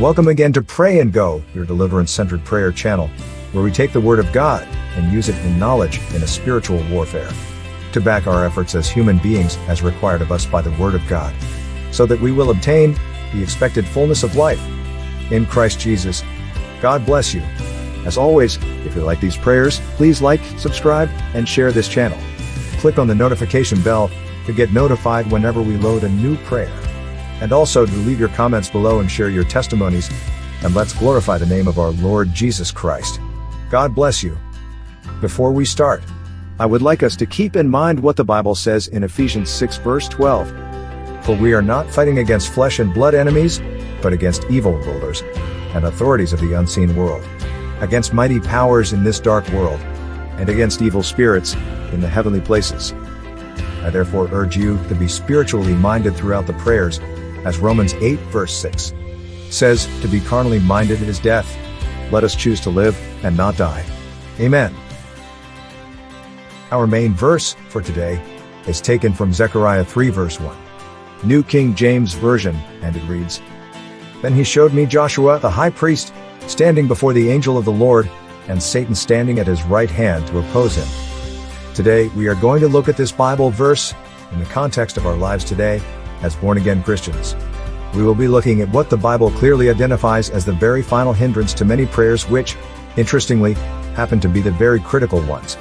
Welcome again to Pray and Go, your deliverance-centered prayer channel, where we take the Word of God and use it in knowledge in a spiritual warfare, to back our efforts as human beings as required of us by the Word of God, so that we will obtain the expected fullness of life in Christ Jesus. God bless you. As always, if you like these prayers, please like, subscribe, and share this channel. Click on the notification bell to get notified whenever we load a new prayer. And also to leave your comments below and share your testimonies, and let's glorify the name of our Lord Jesus Christ. God bless you. Before we start, I would like us to keep in mind what the Bible says in Ephesians 6 verse 12. For we are not fighting against flesh and blood enemies, but against evil rulers and authorities of the unseen world, against mighty powers in this dark world, and against evil spirits in the heavenly places. I therefore urge you to be spiritually minded throughout the prayers, as Romans 8 verse 6 says, to be carnally minded is death. Let us choose to live and not die. Amen. Our main verse for today is taken from Zechariah 3 verse 1, New King James Version, and it reads, Then he showed me Joshua the high priest, standing before the angel of the Lord, and Satan standing at his right hand to oppose him. Today, we are going to look at this Bible verse in the context of our lives today as born-again Christians. We will be looking at what the Bible clearly identifies as the very final hindrance to many prayers which, interestingly, happen to be the very critical ones.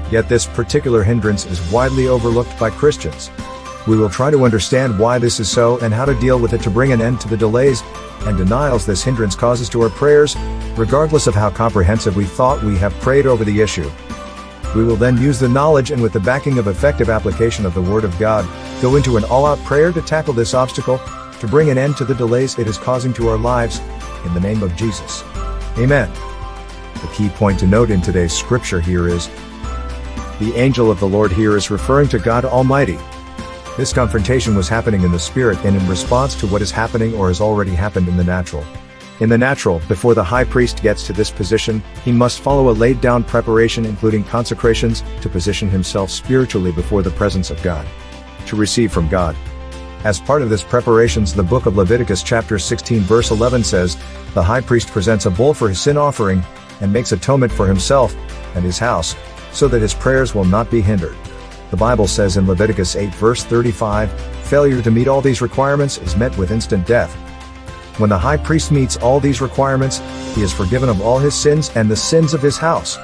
Yet this particular hindrance is widely overlooked by Christians. We will try to understand why this is so and how to deal with it to bring an end to the delays and denials this hindrance causes to our prayers, regardless of how comprehensive we thought we have prayed over the issue. We will then use the knowledge and with the backing of effective application of the Word of God, go into an all-out prayer to tackle this obstacle, to bring an end to the delays it is causing to our lives, in the name of Jesus. Amen. The key point to note in today's scripture here is, the angel of the Lord here is referring to God Almighty. This confrontation was happening in the spirit and in response to what is happening or has already happened in the natural. In the natural, before the high priest gets to this position, he must follow a laid-down preparation including consecrations to position himself spiritually before the presence of God, to receive from God. As part of this preparations, the book of Leviticus chapter 16 verse 11 says, The high priest presents a bull for his sin offering, and makes atonement for himself and his house, so that his prayers will not be hindered. The Bible says in Leviticus 8 verse 35, failure to meet all these requirements is met with instant death. When the high priest meets all these requirements, he is forgiven of all his sins and the sins of his house.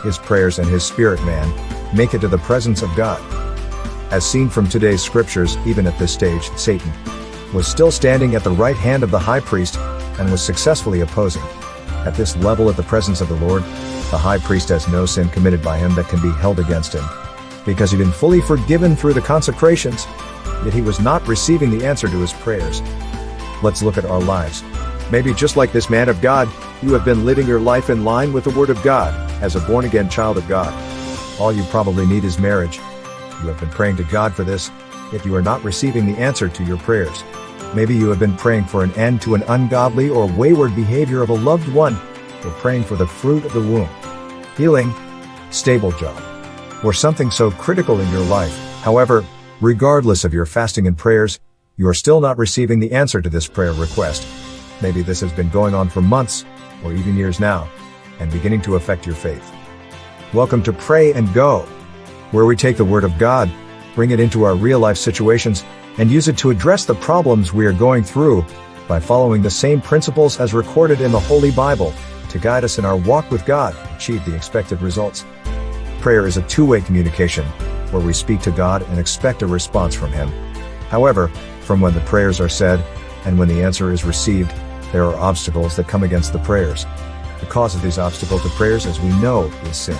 His prayers and his spirit man make it to the presence of God. As seen from today's scriptures, even at this stage, Satan was still standing at the right hand of the high priest and was successfully opposing. At this level at the presence of the Lord, the high priest has no sin committed by him that can be held against him, because he'd been fully forgiven through the consecrations, yet he was not receiving the answer to his prayers. Let's look at our lives. Maybe just like this man of God, you have been living your life in line with the Word of God, as a born-again child of God. All you probably need is marriage. You have been praying to God for this, yet you are not receiving the answer to your prayers. Maybe you have been praying for an end to an ungodly or wayward behavior of a loved one, or praying for the fruit of the womb, healing, stable job, or something so critical in your life. However, regardless of your fasting and prayers, you are still not receiving the answer to this prayer request. Maybe this has been going on for months, or even years now, and beginning to affect your faith. Welcome to Pray and Go, where we take the Word of God, bring it into our real-life situations, and use it to address the problems we are going through by following the same principles as recorded in the Holy Bible to guide us in our walk with God and achieve the expected results. Prayer is a two-way communication, where we speak to God and expect a response from Him. However, from when the prayers are said and when the answer is received, there are obstacles that come against the prayers. The cause of these obstacles to prayers, as we know, is sin.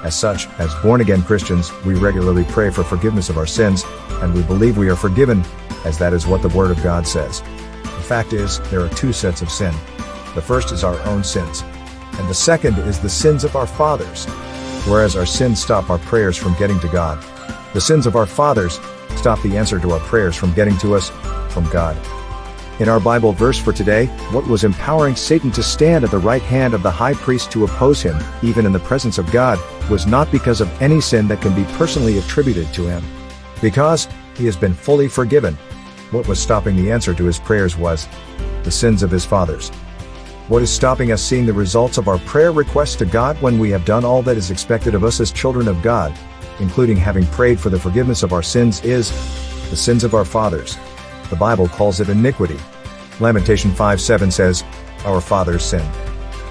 As such, as born-again Christians, we regularly pray for forgiveness of our sins, and we believe we are forgiven, as that is what the Word of God says. The fact is, there are two sets of sin. The first is our own sins, and the second is the sins of our fathers. Whereas our sins stop our prayers from getting to God, the sins of our fathers stop the answer to our prayers from getting to us, from God. In our Bible verse for today, what was empowering Satan to stand at the right hand of the high priest to oppose him, even in the presence of God, was not because of any sin that can be personally attributed to him. Because he has been fully forgiven. What was stopping the answer to his prayers was the sins of his fathers. What is stopping us seeing the results of our prayer requests to God when we have done all that is expected of us as children of God, including having prayed for the forgiveness of our sins, is the sins of our fathers. The Bible calls it iniquity. Lamentation 5:7 says, "Our fathers sinned,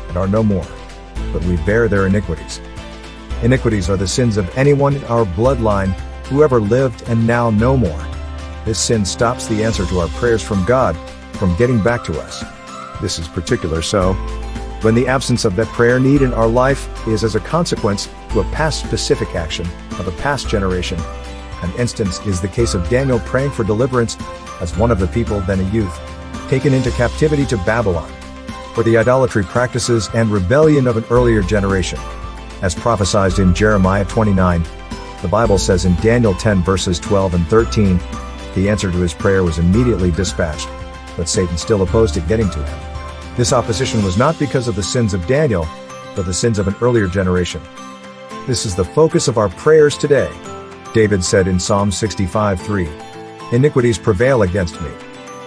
and are no more, but we bear their iniquities." Iniquities are the sins of anyone in our bloodline who ever lived and now no more. This sin stops the answer to our prayers from God from getting back to us. This is particular so when the absence of that prayer need in our life is as a consequence to a past specific action of a past generation. An instance is the case of Daniel praying for deliverance as one of the people, then a youth, taken into captivity to Babylon for the idolatry practices and rebellion of an earlier generation. As prophesied in Jeremiah 29, the Bible says in Daniel 10 verses 12 and 13, the answer to his prayer was immediately dispatched, but Satan still opposed it getting to him. This opposition was not because of the sins of Daniel, but the sins of an earlier generation. This is the focus of our prayers today. David said in Psalm 65:3, "Iniquities prevail against me.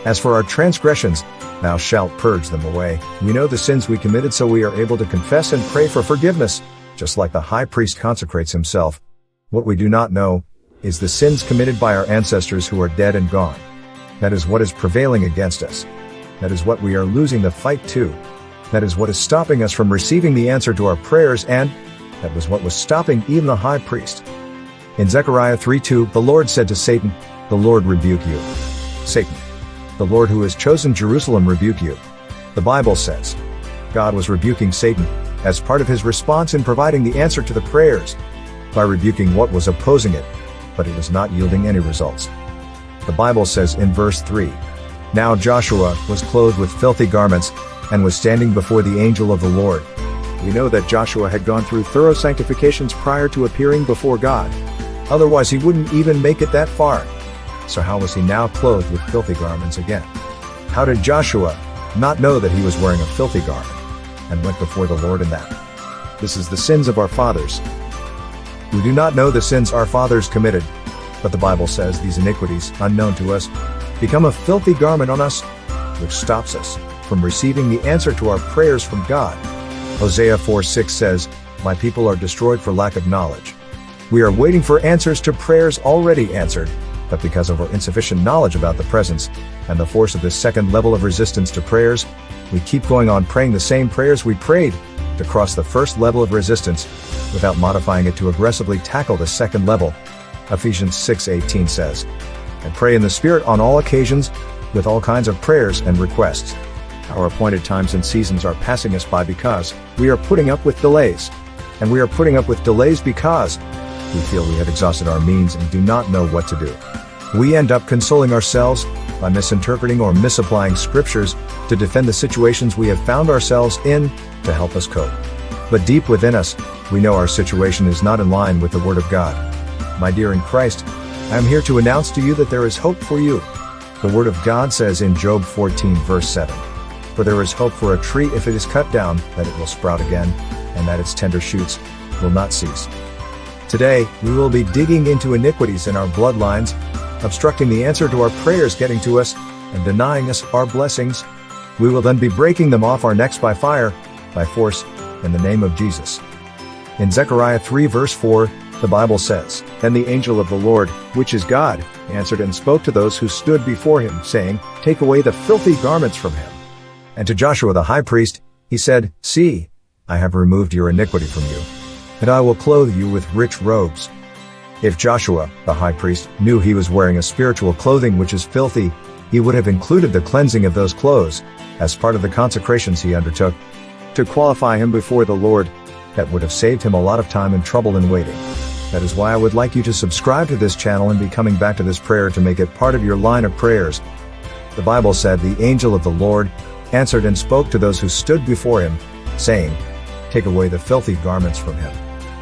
As for our transgressions, thou shalt purge them away." We know the sins we committed, so we are able to confess and pray for forgiveness, just like the high priest consecrates himself. What we do not know is the sins committed by our ancestors who are dead and gone. That is what is prevailing against us. That is what we are losing the fight to. That is what is stopping us from receiving the answer to our prayers, and that was what was stopping even the high priest. In Zechariah 3:2, the Lord said to Satan, "The Lord rebuke you. Satan, the Lord who has chosen Jerusalem rebuke you." The Bible says God was rebuking Satan as part of his response in providing the answer to the prayers, by rebuking what was opposing it, but it was not yielding any results. The Bible says in verse 3, "Now Joshua was clothed with filthy garments, and was standing before the angel of the Lord." We know that Joshua had gone through thorough sanctifications prior to appearing before God. Otherwise he wouldn't even make it that far. So how was he now clothed with filthy garments again? How did Joshua not know that he was wearing a filthy garment, and went before the Lord in that? This is the sins of our fathers. We do not know the sins our fathers committed, but the Bible says these iniquities, unknown to us, become a filthy garment on us, which stops us from receiving the answer to our prayers from God. Hosea 4:6 says, "My people are destroyed for lack of knowledge." We are waiting for answers to prayers already answered, but because of our insufficient knowledge about the presence and the force of this second level of resistance to prayers, we keep going on praying the same prayers we prayed to cross the first level of resistance without modifying it to aggressively tackle the second level. Ephesians 6:18 says, "And pray in the Spirit on all occasions, with all kinds of prayers and requests." Our appointed times and seasons are passing us by because we are putting up with delays. And we are putting up with delays because we feel we have exhausted our means and do not know what to do. We end up consoling ourselves by misinterpreting or misapplying scriptures to defend the situations we have found ourselves in to help us cope. But deep within us, we know our situation is not in line with the Word of God. My dear in Christ, I am here to announce to you that there is hope for you. The Word of God says in Job 14 verse 7, "For there is hope for a tree if it is cut down, that it will sprout again, and that its tender shoots will not cease." Today, we will be digging into iniquities in our bloodlines, obstructing the answer to our prayers getting to us, and denying us our blessings. We will then be breaking them off our necks by fire, by force, in the name of Jesus. In Zechariah 3 verse 4, the Bible says, "Then the angel of the Lord, which is God, answered and spoke to those who stood before him, saying, Take away the filthy garments from him. And to Joshua the high priest, he said, See, I have removed your iniquity from you, and I will clothe you with rich robes." If Joshua, the high priest, knew he was wearing a spiritual clothing which is filthy, he would have included the cleansing of those clothes as part of the consecrations he undertook to qualify him before the Lord. That would have saved him a lot of time and trouble in waiting. That is why I would like you to subscribe to this channel and be coming back to this prayer to make it part of your line of prayers. The Bible said, "The angel of the Lord answered and spoke to those who stood before him, saying, Take away the filthy garments from him."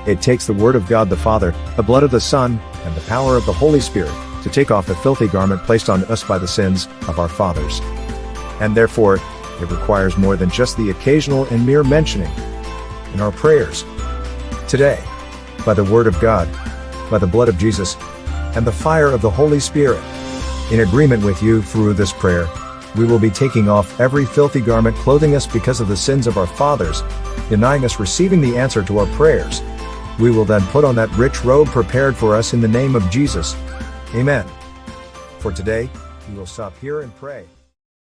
It takes the Word of God the Father, the blood of the Son, and the power of the Holy Spirit to take off the filthy garment placed on us by the sins of our fathers. And therefore, it requires more than just the occasional and mere mentioning in our prayers. Today, by the Word of God, by the blood of Jesus, and the fire of the Holy Spirit, In agreement with you through this prayer, we will be taking off every filthy garment clothing us because of the sins of our fathers, denying us receiving the answer to our prayers. We will then put on that rich robe prepared for us in the name of Jesus. Amen. For today, we will stop here and pray.